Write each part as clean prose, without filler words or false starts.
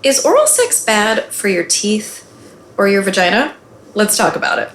Is oral sex bad for your teeth or your vagina? Let's talk about it.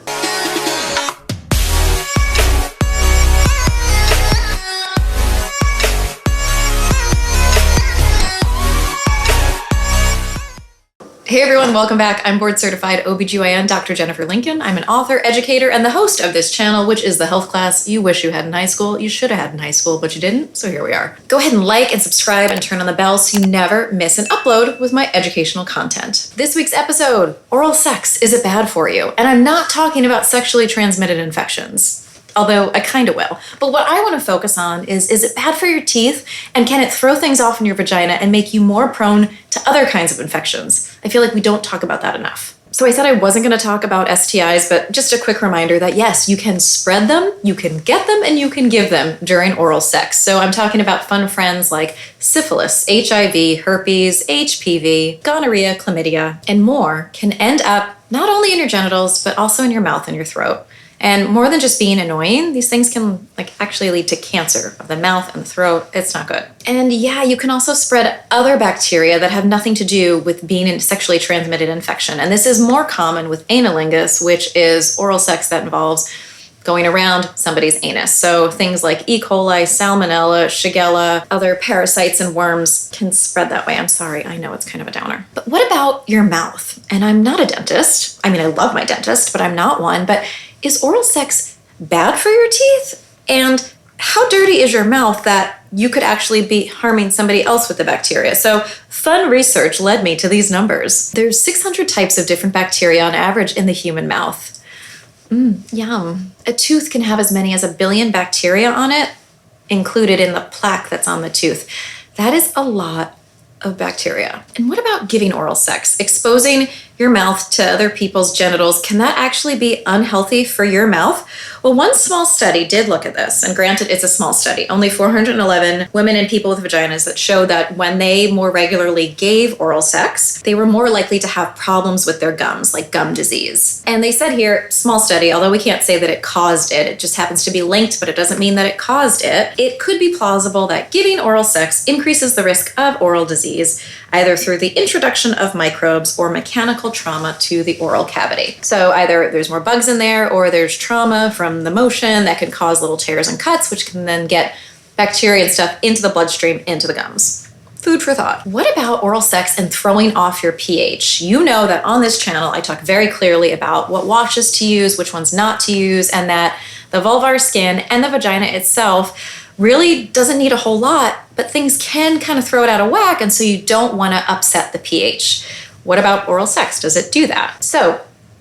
Hey everyone, welcome back. I'm board-certified OBGYN Dr. Jennifer Lincoln. I'm an author, educator, and the host of this channel, which is the health class you wish you had in high school. You should have had in high school, but you didn't, so here we are. Go ahead and like and subscribe and turn on the bell so you never miss an upload with my educational content. This week's episode, oral sex, is it bad for you? And I'm not talking about sexually transmitted infections. Although I kind of will. But what I want to focus on is it bad for your teeth? And can it throw things off in your vagina and make you more prone to other kinds of infections? I feel like we don't talk about that enough. So I said I wasn't going to talk about STIs, but just a quick reminder that yes, you can spread them, you can get them, and you can give them during oral sex. So I'm talking about fun friends like syphilis, HIV, herpes, HPV, gonorrhea, chlamydia, and more can end up not only in your genitals, but also in your mouth and your throat. And more than just being annoying, these things can actually lead to cancer of the mouth and the throat. It's not good. And yeah, you can also spread other bacteria that have nothing to do with being in sexually transmitted infection. And this is more common with analingus, which is oral sex that involves going around somebody's anus. So things like E. coli, salmonella, shigella, other parasites and worms can spread that way. I'm sorry, I know it's kind of a downer. But what about your mouth? And I'm not a dentist. I mean, I love my dentist, but I'm not one. But is oral sex bad for your teeth? And how dirty is your mouth that you could actually be harming somebody else with the bacteria? So fun research led me to these numbers. There's 600 types of different bacteria on average in the human mouth. Yum. A tooth can have as many as 1 billion bacteria on it, included in the plaque that's on the tooth. That is a lot of bacteria. And what about giving oral sex? Exposing your mouth to other people's genitals, can that actually be unhealthy for your mouth? Well, one small study did look at this, and granted, it's a small study, only 411 women and people with vaginas that showed that when they more regularly gave oral sex, they were more likely to have problems with their gums, like gum disease. And they said here, small study, although we can't say that it caused it, it just happens to be linked, but it doesn't mean that it caused it. It could be plausible that giving oral sex increases the risk of oral disease, either through the introduction of microbes or mechanical trauma to the oral cavity. So either there's more bugs in there or there's trauma from the motion that can cause little tears and cuts, which can then get bacteria and stuff into the bloodstream, into the gums. Food for thought. What about oral sex and throwing off your pH? You know that on this channel, I talk very clearly about what washes to use, which ones not to use, and that the vulvar skin and the vagina itself really doesn't need a whole lot, but things can kind of throw it out of whack, and so you don't want to upset the pH. What about oral sex? Does it do that? So,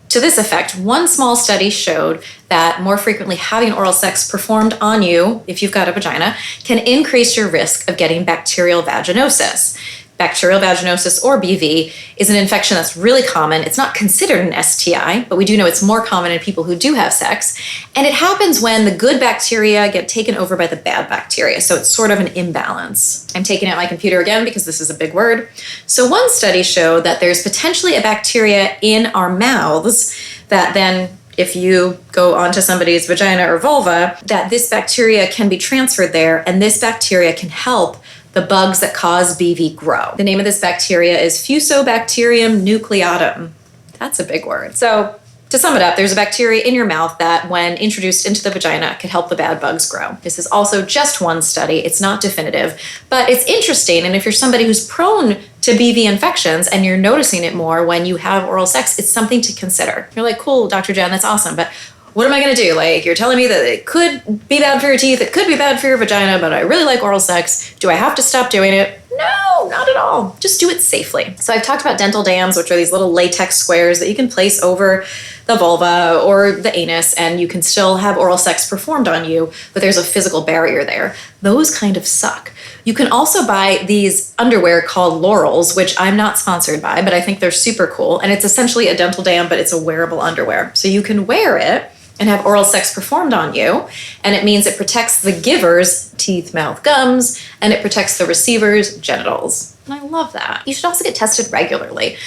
to this effect, one small study showed that more frequently having oral sex performed on you, if you've got a vagina, can increase your risk of getting bacterial vaginosis. Bacterial vaginosis, or BV, is an infection that's really common. It's not considered an STI, but we do know it's more common in people who do have sex. And it happens when the good bacteria get taken over by the bad bacteria. So it's sort of an imbalance. I'm taking out my computer again because this is a big word. So one study showed that there's potentially a bacteria in our mouths that then, if you go onto somebody's vagina or vulva, that this bacteria can be transferred there, and this bacteria can help the bugs that cause BV grow. The name of this bacteria is Fusobacterium nucleatum. That's a big word. So to sum it up, there's a bacteria in your mouth that when introduced into the vagina can help the bad bugs grow. This is also just one study. It's not definitive, but it's interesting. And if you're somebody who's prone to BV infections and you're noticing it more when you have oral sex, it's something to consider. You're like, cool, Dr. Jen, that's awesome, but what am I going to do? Like, you're telling me that it could be bad for your teeth, it could be bad for your vagina, but I really like oral sex. Do I have to stop doing it? No, not at all. Just do it safely. So I've talked about dental dams, which are these little latex squares that you can place over the vulva or the anus, and you can still have oral sex performed on you, but there's a physical barrier there. Those kind of suck. You can also buy these underwear called Laurels, which I'm not sponsored by, but I think they're super cool. And it's essentially a dental dam, but it's a wearable underwear. So you can wear it and have oral sex performed on you, and it means it protects the giver's teeth, mouth, gums, and it protects the receiver's genitals. And I love that. You should also get tested regularly.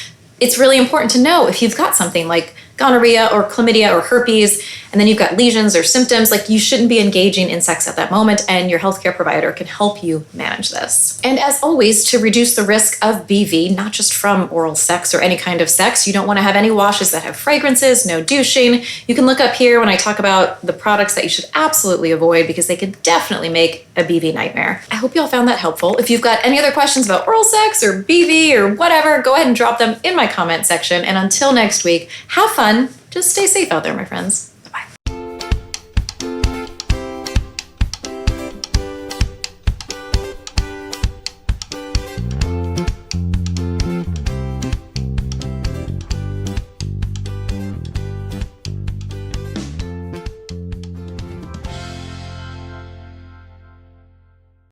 It's really important to know if you've got something like gonorrhea or chlamydia or herpes, and then you've got lesions or symptoms, like you shouldn't be engaging in sex at that moment, and your healthcare provider can help you manage this. And as always, to reduce the risk of BV, not just from oral sex or any kind of sex, you don't want to have any washes that have fragrances, no douching. You can look up here when I talk about the products that you should absolutely avoid because they could definitely make a BV nightmare. I hope you all found that helpful. If you've got any other questions about oral sex or BV or whatever, go ahead and drop them in my comment section. And until next week, have fun. Just stay safe out there, my friends.